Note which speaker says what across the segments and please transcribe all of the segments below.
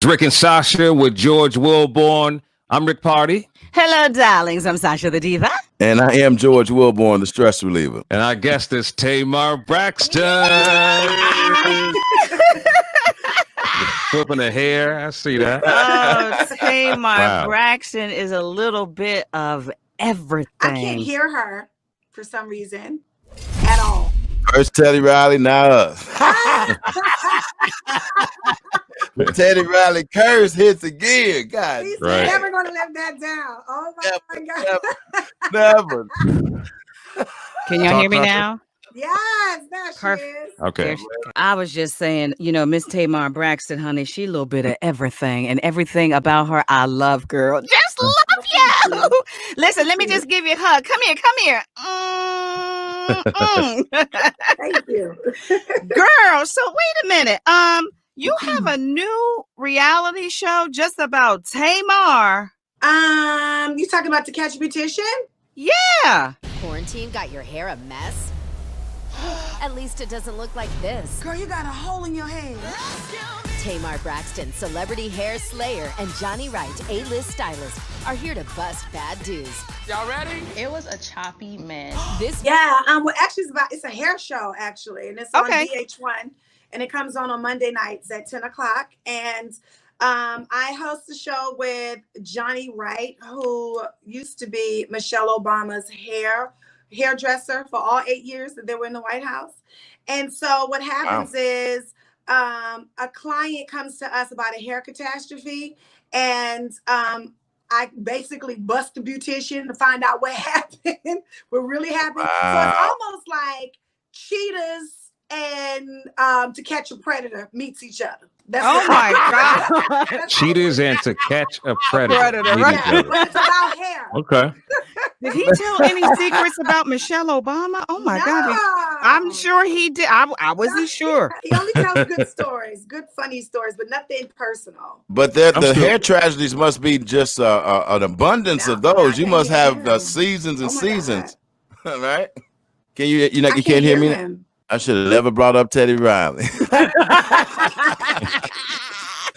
Speaker 1: Rick and Sasha with George Wilborn. I'm Rick Party.
Speaker 2: Hello, darlings. I'm Sasha the Diva.
Speaker 3: And I am George Wilborn, the stress reliever.
Speaker 1: And our guest is Tamar Braxton. Flipping her hair. I see that.
Speaker 2: Oh, Tamar Braxton is a little bit of everything.
Speaker 4: I can't hear her for some reason at all.
Speaker 3: First Teddy Riley, now us. Teddy Riley curse hits again. God,
Speaker 4: he's never going to let that down. Oh my God.
Speaker 3: Never.
Speaker 2: Can y'all hear me now?
Speaker 4: Yes, there she is.
Speaker 1: Okay.
Speaker 2: I was just saying, Miss Tamar Braxton, honey, she a little bit of everything, and everything about her I love, girl. Just love you. Listen, let me just give you a hug. Come here.
Speaker 4: Thank you.
Speaker 2: Girl, so wait a minute. You have a new reality show just about Tamar.
Speaker 4: You talking about To Catch a Beautician?
Speaker 2: Yeah.
Speaker 5: Quarantine got your hair a mess? At least it doesn't look like this.
Speaker 4: Girl, you got a hole in your head.
Speaker 5: Tamar Braxton, celebrity hair slayer, and Johnny Wright, A-list stylist, are here to bust bad dudes.
Speaker 6: Y'all ready?
Speaker 7: It was a choppy mess.
Speaker 4: Well, actually, it's a hair show, actually, and it's on VH1, and it comes on Monday nights at 10 o'clock, and I host the show with Johnny Wright, who used to be Michelle Obama's hairdresser for all 8 years that they were in the White House. And so what happens is a client comes to us about a hair catastrophe, and I basically bust the beautician to find out what happened, what really happened. So it's almost like Cheetahs and To Catch a Predator meets each other.
Speaker 2: My God.
Speaker 1: Cheetahs and To Catch a Predator.
Speaker 4: Yeah, but it's about hair.
Speaker 1: Okay.
Speaker 2: Did he tell any secrets about Michelle Obama? Oh my God. I'm sure he did. I wasn't sure.
Speaker 4: He only tells good stories, good funny stories, but nothing personal.
Speaker 3: But the hair tragedies must be just an abundance of those. You must have seasons and seasons. Right? Can you can't hear me?
Speaker 4: Him.
Speaker 3: I should have never brought up Teddy Riley.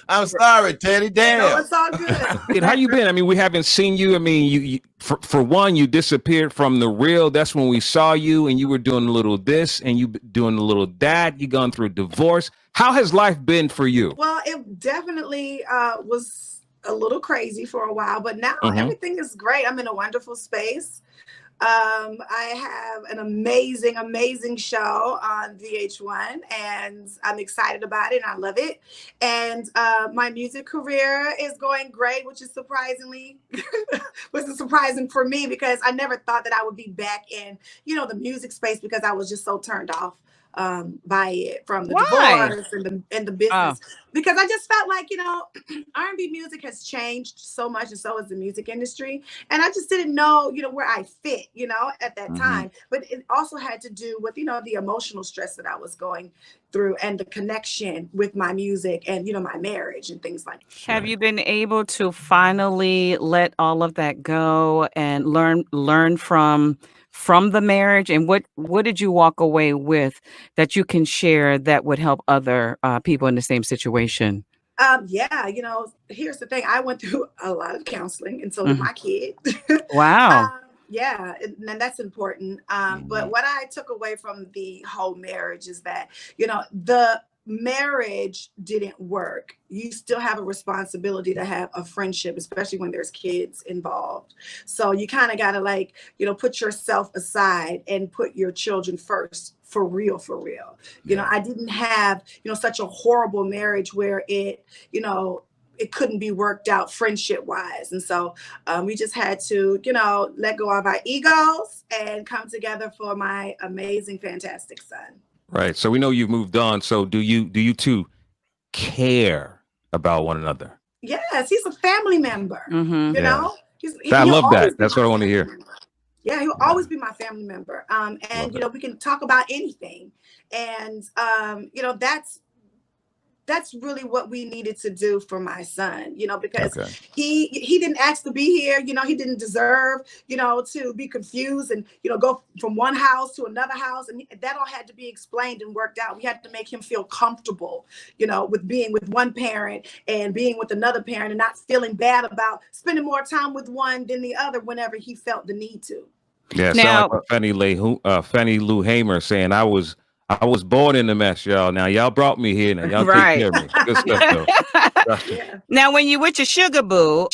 Speaker 3: I'm sorry, Teddy. Damn.
Speaker 4: No, it's all good.
Speaker 1: How you been? I mean, we haven't seen you. I mean, you for one, you disappeared from the reel. That's when we saw you, and you were doing a little this, and you doing a little that. You gone through a divorce. How has life been for you?
Speaker 4: Well, it definitely was a little crazy for a while, but now everything is great. I'm in a wonderful space. I have an amazing show on VH1, and I'm excited about it, and I love it. And my music career is going great, which is surprising for me, because I never thought that I would be back in, the music space, because I was just so turned off by it from the divorce and the business, because I just felt like R&B music has changed so much, and so has the music industry, and I just didn't know where I fit at that time. But it also had to do with the emotional stress that I was going through, and the connection with my music, and my marriage and things like that.
Speaker 2: Have you been able to finally let all of that go and learn from the marriage? And what did you walk away with that you can share that would help other people in the same situation?
Speaker 4: Here's the thing. I went through a lot of counseling, and so did my kid.
Speaker 2: Wow.
Speaker 4: Yeah, and that's important. But what I took away from the whole marriage is that, the marriage didn't work. You still have a responsibility to have a friendship, especially when there's kids involved. So you kind of got to put yourself aside and put your children first, for real. I didn't have, such a horrible marriage where it couldn't be worked out friendship wise. And so we just had to, let go of our egos and come together for my amazing, fantastic son.
Speaker 1: Right. So we know you've moved on. So do you two care about one another?
Speaker 4: Yes, he's a family member.
Speaker 1: I love that. That's what I want to hear.
Speaker 4: Yeah, he'll always be my family member. And we can talk about anything. And that's that's really what we needed to do for my son, because he didn't ask to be here. He didn't deserve, to be confused and, go from one house to another house. And that all had to be explained and worked out. We had to make him feel comfortable, with being with one parent and being with another parent and not feeling bad about spending more time with one than the other whenever he felt the need to.
Speaker 1: Yeah,
Speaker 2: Now,
Speaker 1: sound like Fannie Lou Hamer saying, I was born in the mess, y'all. Now y'all brought me here. Now y'all take care of me. Good stuff, though.
Speaker 4: Yeah.
Speaker 2: Now, when you with your sugar boo,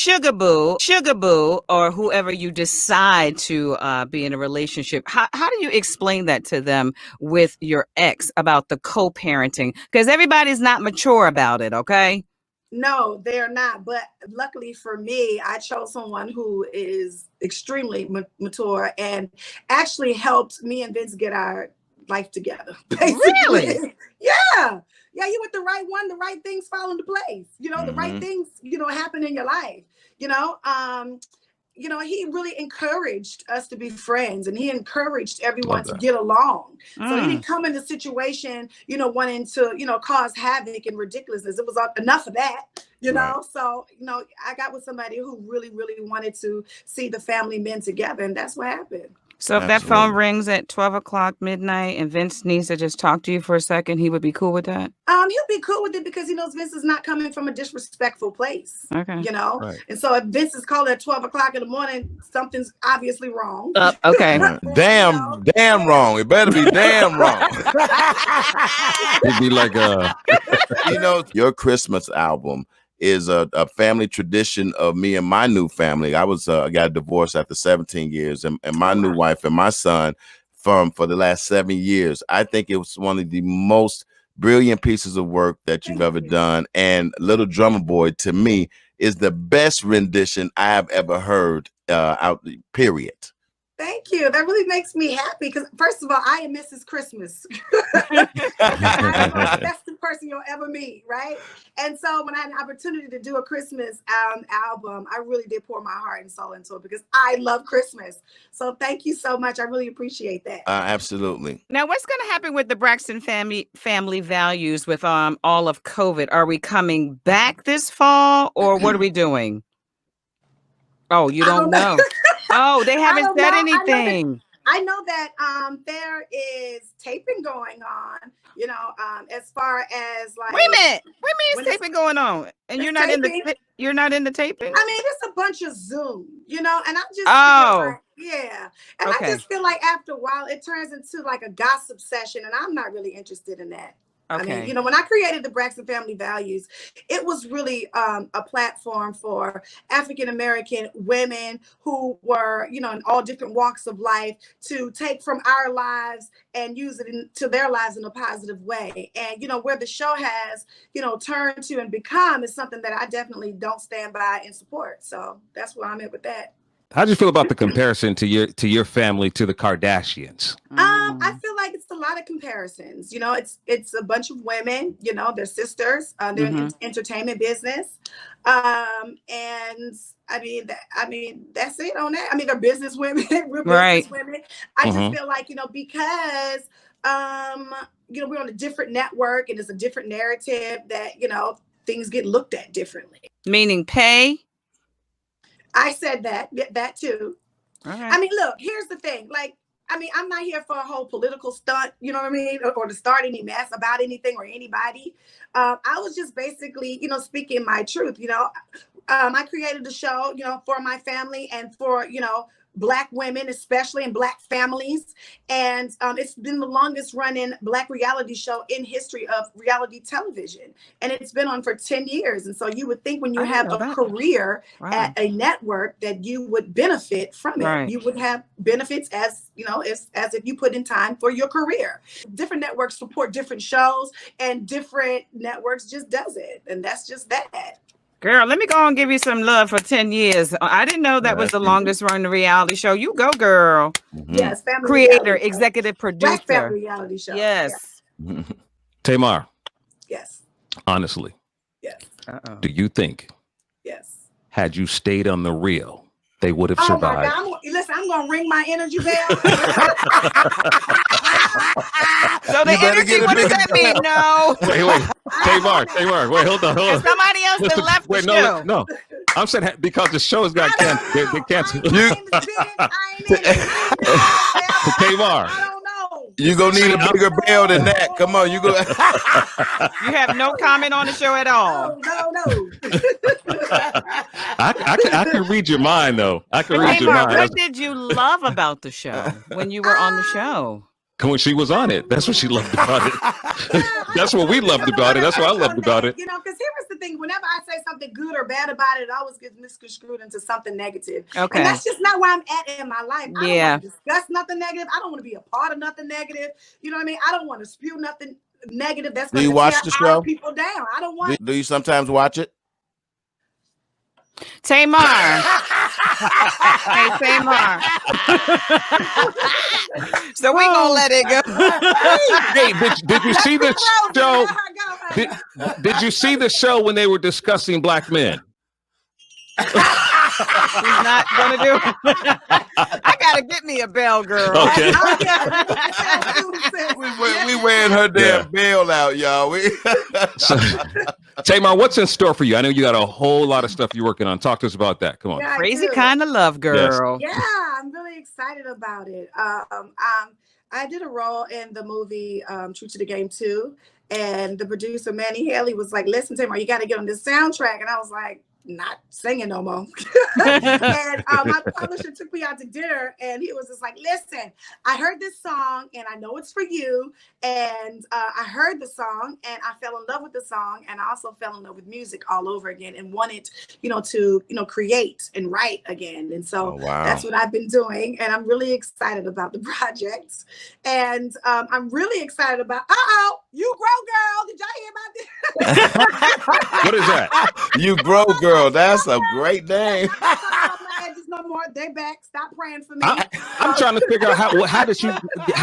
Speaker 2: or whoever you decide to be in a relationship, how do you explain that to them with your ex about the co-parenting? Because everybody's not mature about it, okay?
Speaker 4: No, they're not. But luckily for me, I chose someone who is extremely mature and actually helped me and Vince get our life together. Basically.
Speaker 2: Really?
Speaker 4: Yeah. Yeah, you with the right one, the right things fall into place. The right things, happen in your life. He really encouraged us to be friends, and he encouraged everyone to get along. So he didn't come in a situation, wanting to, cause havoc and ridiculousness. It was enough of that, know. So, I got with somebody who really, really wanted to see the family men together, and that's what happened.
Speaker 2: So if that phone rings at 12 o'clock midnight and Vince needs to just talk to you for a second, he would be cool with that?
Speaker 4: He'll be cool with it because he knows Vince is not coming from a disrespectful place.
Speaker 2: Okay.
Speaker 4: And so if Vince is calling at 12 o'clock in the morning, something's obviously wrong.
Speaker 2: Okay.
Speaker 3: Damn wrong. It better be damn wrong.
Speaker 1: It'd be like
Speaker 3: your Christmas album is a family tradition of me and my new family. I got divorced after 17 years, and my new wife and my son for the last 7 years. I think it was one of the most brilliant pieces of work that you've ever done. And Little Drummer Boy, to me, is the best rendition I have ever heard period.
Speaker 4: Thank you. That really makes me happy because, first of all, I am Mrs. Christmas. I'm the best person you'll ever meet, right? And so when I had an opportunity to do a Christmas album, I really did pour my heart and soul into it because I love Christmas. So thank you so much. I really appreciate that.
Speaker 3: Absolutely.
Speaker 2: Now, what's going to happen with the Braxton family values with all of COVID? Are we coming back this fall, or what are we doing? Oh, you don't know. Oh, they haven't said anything.
Speaker 4: I know that there is taping going on, as far as like.
Speaker 2: Wait a minute. Is taping going on? And you're not in the taping?
Speaker 4: I mean, it's a bunch of Zoom, and I'm just And I just feel like after a while it turns into like a gossip session, and I'm not really interested in that.
Speaker 2: Okay.
Speaker 4: I mean, when I created the Braxton Family Values, it was really a platform for African-American women who were, in all different walks of life to take from our lives and use it into their lives in a positive way. And, where the show has, turned to and become is something that I definitely don't stand by and support. So that's where I'm at with that.
Speaker 1: How do you feel about the comparison to your family to the Kardashians?
Speaker 4: I feel like it's a lot of comparisons. It's a bunch of women. They're sisters. They're in entertainment business, and I mean that's it on that. I mean, they're business women. We're business women. I just feel like because we're on a different network and it's a different narrative that things get looked at differently.
Speaker 2: Meaning pay.
Speaker 4: I said that too.
Speaker 2: Okay.
Speaker 4: I mean, look, here's the thing. I'm not here for a whole political stunt, you know what I mean? Or to start any mess about anything or anybody. I was just basically, speaking my truth. I created the show, for my family and for, Black women, especially in Black families. And it's been the longest running Black reality show in history of reality television. And it's been on for 10 years. And so you would think when you have a career at a network that you would benefit from it. Right. You would have benefits as if you put in time for your career. Different networks support different shows and different networks just does it. And that's just that.
Speaker 2: Girl, let me go and give you some love for 10 years. I didn't know that was the longest running reality show. You go, girl.
Speaker 4: Yes, family
Speaker 2: creator, executive producer.
Speaker 4: Black family reality show.
Speaker 2: Yes.
Speaker 1: Yeah. Tamar.
Speaker 4: Yes.
Speaker 1: Honestly.
Speaker 4: Yes.
Speaker 1: Do you think?
Speaker 4: Yes.
Speaker 1: Had you stayed on the real, they would have survived?
Speaker 4: Oh my God! Listen, I'm gonna ring my energy bell.
Speaker 2: So the energy, what does that mean? No.
Speaker 1: Wait. Tamar. Wait, hold on.
Speaker 2: And somebody else that left the show.
Speaker 1: No. I'm saying because the show's got canceled. They canceled. Tamar.
Speaker 4: I don't know.
Speaker 3: You gonna need a bigger bell than that. Come on, you go.
Speaker 2: You have no comment on the show at all.
Speaker 4: No.
Speaker 1: I can read your mind though. I can read your
Speaker 2: Tamar,
Speaker 1: mind.
Speaker 2: what did you love about the show when you were on the show?
Speaker 1: When she was on it, that's what she loved about it. That's what we loved about it. That's what I loved about it.
Speaker 4: You know, because here's the thing: whenever I say something good or bad about it, it always gets misconstrued into something negative.
Speaker 2: Okay,
Speaker 4: and that's just not where I'm at in my life. I don't
Speaker 2: Yeah.
Speaker 4: want to discuss nothing negative. I don't want to be a part of nothing negative. You know what I mean? I don't want to spew nothing negative. That's
Speaker 3: Do you
Speaker 4: going
Speaker 3: watch
Speaker 4: to
Speaker 3: the
Speaker 4: tear our
Speaker 3: show?
Speaker 4: people down. I don't want.
Speaker 3: Do you sometimes watch it?
Speaker 2: Tamar. Hey, Tamar. So we gonna let it go.
Speaker 1: Hey, did you see the show? Did you see the show when they were discussing black men?
Speaker 2: He's not gonna do it. I gotta get me a bell, girl.
Speaker 1: Okay.
Speaker 3: We wearing her damn bell out, y'all.
Speaker 1: So, Tamar, what's in store for you? I know you got a whole lot of stuff you're working on. Talk to us about that. Come on.
Speaker 4: Yeah, I
Speaker 2: Crazy
Speaker 4: do.
Speaker 2: kind of love, girl.
Speaker 4: Yeah, I'm really excited about it. I did a role in the movie True to the Game 2, and the producer Manny Haley was like, "Listen, Tamar, you got to get on this soundtrack," and I was like, not singing no more. And my publisher took me out to dinner, and he was just like, "Listen, I heard this song, and I know it's for you." And I heard the song, and I fell in love with the song, and I also fell in love with music all over again, and wanted, to create and write again. And so that's what I've been doing, and I'm really excited about the project. And I'm really excited about. You Grow Girl. Did y'all hear about this?
Speaker 1: What is that?
Speaker 3: You Grow Girl. That's a great name.
Speaker 4: No more. They back. Stop praying for me.
Speaker 1: I'm trying to figure out how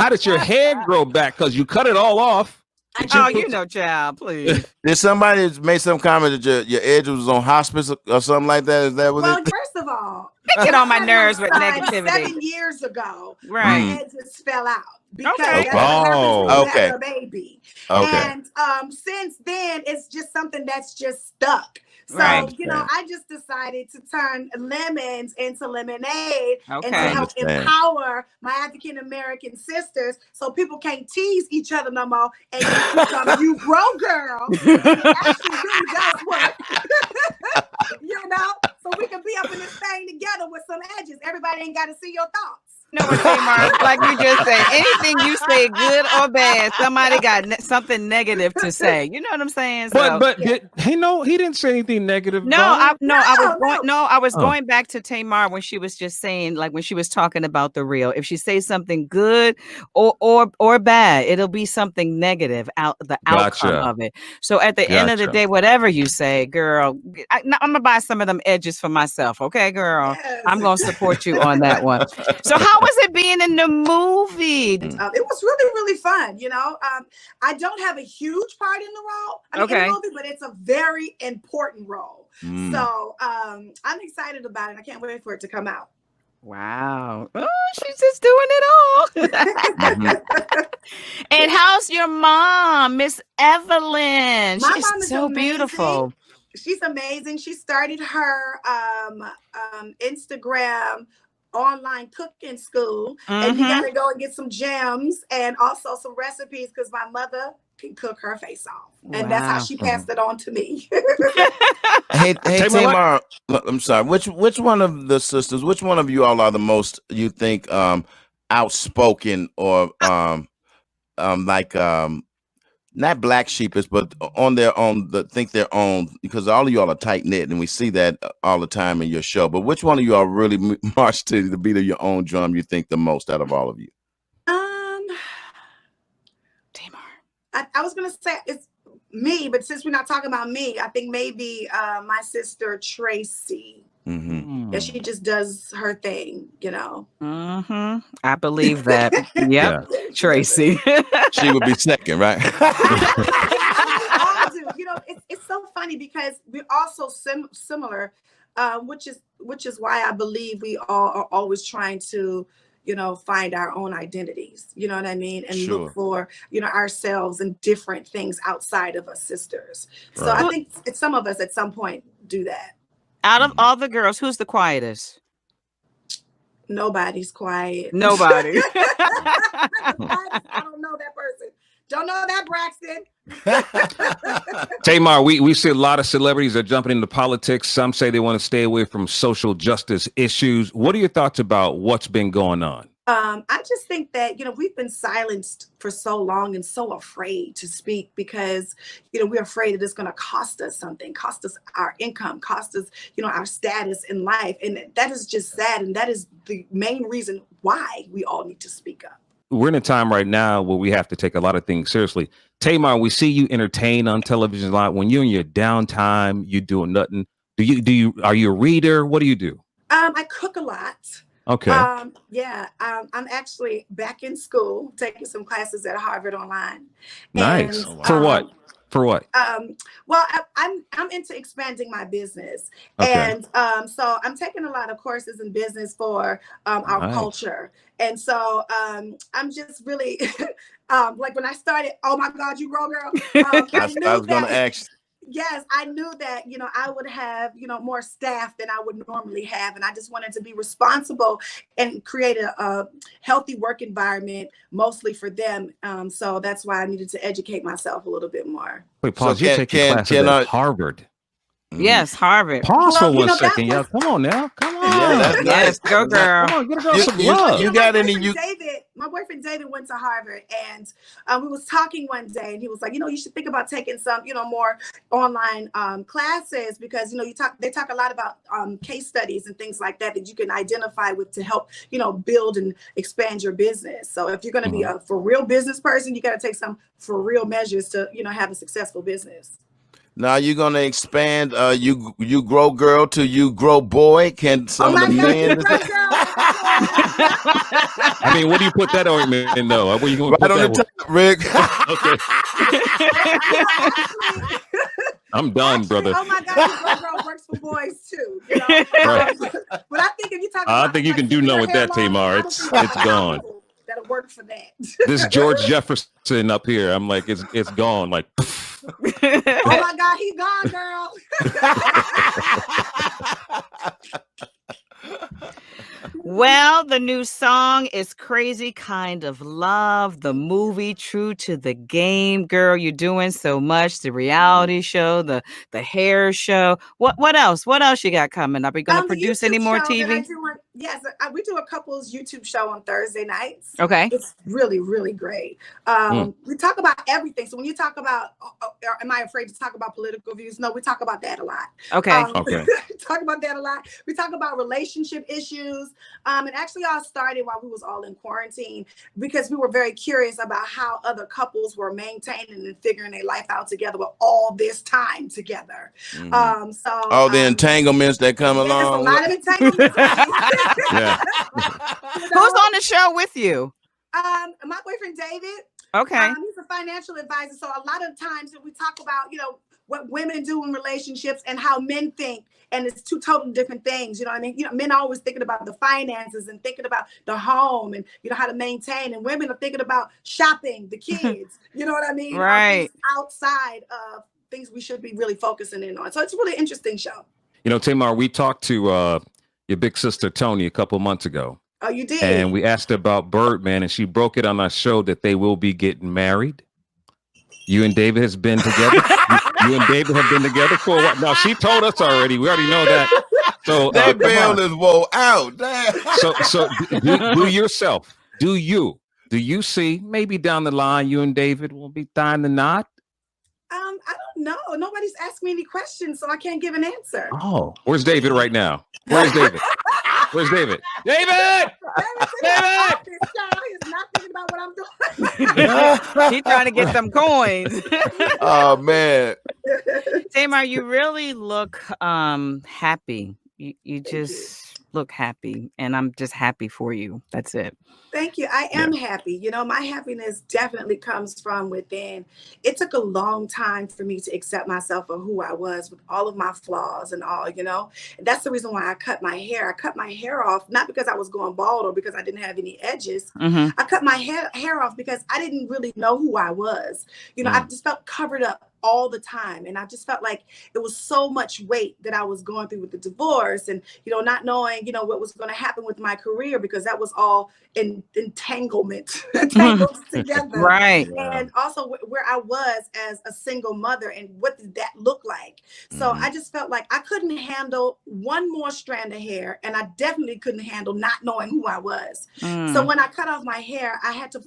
Speaker 1: did your hair grow back? Because you cut it all off.
Speaker 2: Child, please.
Speaker 3: Did somebody make some comment that your edge was on hospice or something like that? Is that what
Speaker 4: Well,
Speaker 3: it?
Speaker 4: first of all,
Speaker 2: Get on my nerves with
Speaker 4: son
Speaker 2: negativity.
Speaker 4: 7 years ago,
Speaker 2: Right.
Speaker 4: my edges fell out because
Speaker 2: Okay.
Speaker 4: that's what happens when you
Speaker 3: Okay.
Speaker 4: have a baby.
Speaker 3: Okay.
Speaker 4: And since then, it's just something that's just stuck. So,
Speaker 2: Right.
Speaker 4: I just decided to turn lemons into lemonade and
Speaker 2: Okay.
Speaker 4: to help empower my African American sisters so people can't tease each other no more and just become You Grow Girl. And it actually really does work. So we can be up in this thing together with some edges. Everybody ain't got to see your thoughts.
Speaker 2: No, Tamar, like you just said, anything you say, good or bad, somebody got something negative to say. You know what I'm saying? So,
Speaker 1: But he didn't say anything negative.
Speaker 2: I was going back to Tamar when she was just saying, like when she was talking about the reel. If she says something good or bad, it'll be something negative the outcome of it. So at the end of the day, whatever you say, girl, I'm gonna buy some of them edges for myself. Okay, girl,
Speaker 4: Yes.
Speaker 2: I'm gonna support you on that one. So how was it being in the movie?
Speaker 4: It was really, really fun. I don't have a huge part in the role, in the movie, but it's a very important role. So I'm excited about it. I can't wait for it to come out.
Speaker 2: Wow. Oh, she's just doing it all. And how's your mom, Miss Evelyn?
Speaker 4: My
Speaker 2: She's
Speaker 4: mom is
Speaker 2: so
Speaker 4: amazing.
Speaker 2: beautiful.
Speaker 4: She's amazing. She started her Instagram online cooking school, and you got to go and get some gems and also some recipes because my mother can cook her face off, and that's how she passed it on to me.
Speaker 3: Hey, Tamar, I'm sorry. Which one of the sisters? Which one of you all are the most you think outspoken or not black sheepish, but on their own, think their own, because all of y'all are tight knit, and we see that all the time in your show. But which one of you all really march to the beat of your own drum? You think the most out of all of you?
Speaker 2: Tamar.
Speaker 4: I was gonna say it's me, but since we're not talking about me, I think maybe my sister Tracy.
Speaker 3: Mm-hmm.
Speaker 4: Yeah, she just does her thing,
Speaker 2: Mm-hmm. I believe that. Yep. Tracy.
Speaker 3: She would be second, right?
Speaker 4: all do. It's so funny because we're all so similar, which is why I believe we all are always trying to, find our own identities, you know what I mean? And
Speaker 3: Sure.
Speaker 4: look for, ourselves and different things outside of us sisters. So
Speaker 1: Right.
Speaker 4: I think it's some of us at some point do that.
Speaker 2: Out of all the girls, who's the quietest?
Speaker 4: Nobody's quiet.
Speaker 2: Nobody.
Speaker 4: I don't know that person. Don't know that, Braxton.
Speaker 1: Tamar, we see a lot of celebrities are jumping into politics. Some say they want to stay away from social justice issues. What are your thoughts about what's been going on?
Speaker 4: I just think that, we've been silenced for so long and so afraid to speak because, we're afraid that it's going to cost us something, cost us our income, cost us, our status in life. And that is just sad. And that is the main reason why we all need to speak up.
Speaker 1: We're in a time right now where we have to take a lot of things seriously. Tamar, we see you entertain on television a lot. When you're in your downtime, you doing nothing. Are you a reader? What do you do?
Speaker 4: I cook a lot.
Speaker 1: Okay.
Speaker 4: I'm actually back in school taking some classes at Harvard online.
Speaker 1: Nice.
Speaker 4: And,
Speaker 1: For what? For what?
Speaker 4: Well, I'm into expanding my business,
Speaker 1: Okay.
Speaker 4: and so I'm taking a lot of courses in business for our
Speaker 1: Nice.
Speaker 4: culture, and so I'm just really like when I started. Oh my God, you grow girl!
Speaker 3: I was going to ask.
Speaker 4: Yes, I knew that, I would have, more staff than I would normally have. And I just wanted to be responsible and create a healthy work environment, mostly for them. So that's why I needed to educate myself a little bit more.
Speaker 1: Wait, pause.
Speaker 3: So
Speaker 1: You're taking classes at Harvard.
Speaker 2: Yes, Harvard.
Speaker 1: Pause
Speaker 4: Well,
Speaker 1: for one
Speaker 4: that
Speaker 1: second, y'all.
Speaker 4: was-
Speaker 1: Come on now. Come on.
Speaker 3: Yeah, that's
Speaker 2: Yes,
Speaker 3: nice.
Speaker 2: go girl.
Speaker 1: Come on, get a girl
Speaker 3: You-
Speaker 1: some
Speaker 3: you-
Speaker 1: love.
Speaker 3: you got any?
Speaker 4: My boyfriend David went to Harvard, and we was talking one day, and he was like, you should think about taking some, more online classes because they talk a lot about case studies and things like that you can identify with to help build and expand your business. So if you're going to be a for real business person, you got to take some for real measures to have a successful business.
Speaker 3: Now you're gonna expand you grow girl to you grow boy. Can some of the men
Speaker 1: I mean, what do you put that ointment in though? Where you going to
Speaker 3: right
Speaker 1: put
Speaker 3: on the
Speaker 1: that
Speaker 3: top, Rick?
Speaker 1: Okay. I'm done, brother.
Speaker 4: Oh my God, you girl works for boys too.
Speaker 1: Right.
Speaker 4: But I think if you talk,
Speaker 1: I think you can do nothing with that, Tamar. It's gone.
Speaker 4: That'll work for that.
Speaker 1: This George Jefferson up here, I'm like, it's gone. Like,
Speaker 4: Oh my God, he gone, girl.
Speaker 2: Well, the new song is Crazy Kind of Love. The movie, True to the Game. Girl, you're doing so much. The reality show, the hair show. What else? What else you got coming up? Are you going to produce any more TV?
Speaker 4: Yes, we do a couple's YouTube show on Thursday nights.
Speaker 2: Okay.
Speaker 4: It's really, really great. We talk about everything. So when you talk about, am I afraid to talk about political views? No, we talk about that a lot.
Speaker 2: Okay.
Speaker 1: Okay.
Speaker 4: Talk about that a lot. We talk about relationship issues. It actually all started while we was all in quarantine because we were very curious about how other couples were maintaining and figuring their life out together with all this time together.
Speaker 3: All the entanglements that come
Speaker 4: there's
Speaker 3: along.
Speaker 4: a lot of entanglements.
Speaker 1: Yeah.
Speaker 2: Who's on the show with you?
Speaker 4: My boyfriend David.
Speaker 2: Okay.
Speaker 4: He's a financial advisor. So a lot of times we talk about, what women do in relationships and how men think. And it's two totally different things. You know what I mean? Men are always thinking about the finances and thinking about the home and, how to maintain. And women are thinking about shopping, the kids. You know what I mean?
Speaker 2: Right.
Speaker 4: Outside of things we should be really focusing in on. So it's a really interesting show.
Speaker 1: Tamar, we talked to your big sister, Tony, a couple months ago.
Speaker 4: Oh, you did?
Speaker 1: And we asked her about Birdman, and she broke it on our show that they will be getting married. You and David has been together. You and David have been together for a while. Now, she told us already. We already know that. So
Speaker 3: that bell is woe out.
Speaker 1: So do yourself. Do you see maybe down the line you and David will be tying the knot?
Speaker 4: I don't know. Nobody's asked me any questions, so I can't give an answer.
Speaker 1: Oh, where's David right now? Where's David? Where's David? David! David!
Speaker 4: He's not thinking about what I'm doing.
Speaker 2: He's trying to get some coins.
Speaker 3: Oh man.
Speaker 2: Tamar, you really look happy You just look happy, and I'm just happy for you. That's it.
Speaker 4: Thank you. I am happy. You know, my happiness definitely comes from within. It took a long time for me to accept myself for who I was with all of my flaws and all, you know. And that's the reason why I cut my hair. I cut my hair off, not because I was going bald or because I didn't have any edges. I cut my hair off because I didn't really know who I was. You know, I just felt covered up all the time. And I just felt like it was so much weight that I was going through with the divorce and, you know, not knowing, you know, what was going to happen with my career because that was all entanglement, tangled together.
Speaker 2: Right.
Speaker 4: And also where I was as a single mother and what did that look like? So I just felt like I couldn't handle one more strand of hair and I definitely couldn't handle not knowing who I was. So when I cut off my hair, I had to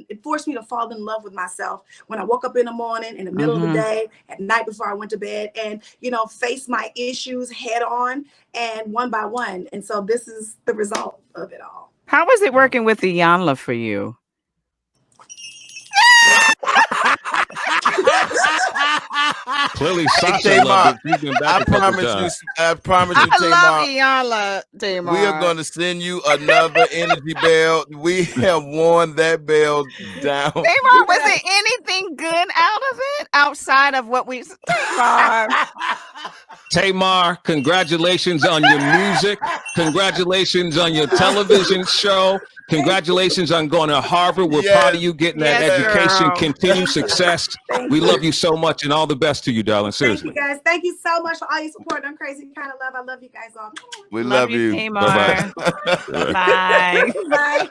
Speaker 4: it forced me to fall in love with myself when I woke up in the morning, in the middle of the day, at night before I went to bed, and, you know, face my issues head on and one by one. And so this is the result of it all.
Speaker 2: How was it working with Iyanla for you?
Speaker 1: Clearly, Sasha loved it.
Speaker 3: I promise you,
Speaker 2: I love Iyanla, Tamar.
Speaker 3: we are going to send you another energy bell. We have worn that bell down.
Speaker 2: Tamar, was there anything good out of it outside of what we?
Speaker 1: Tamar, congratulations on your music. Congratulations on your television show. Congratulations on going to Harvard. We're proud of you getting that education.
Speaker 2: Girl.
Speaker 1: Continued success. We love you so much and all the best to you, darling. Seriously.
Speaker 4: Thank you, guys. Thank you so much for all your support on Crazy Kind of Love. I love you guys all.
Speaker 3: We love you.
Speaker 2: Tamar.
Speaker 1: Bye-bye.
Speaker 2: Bye.
Speaker 4: Bye.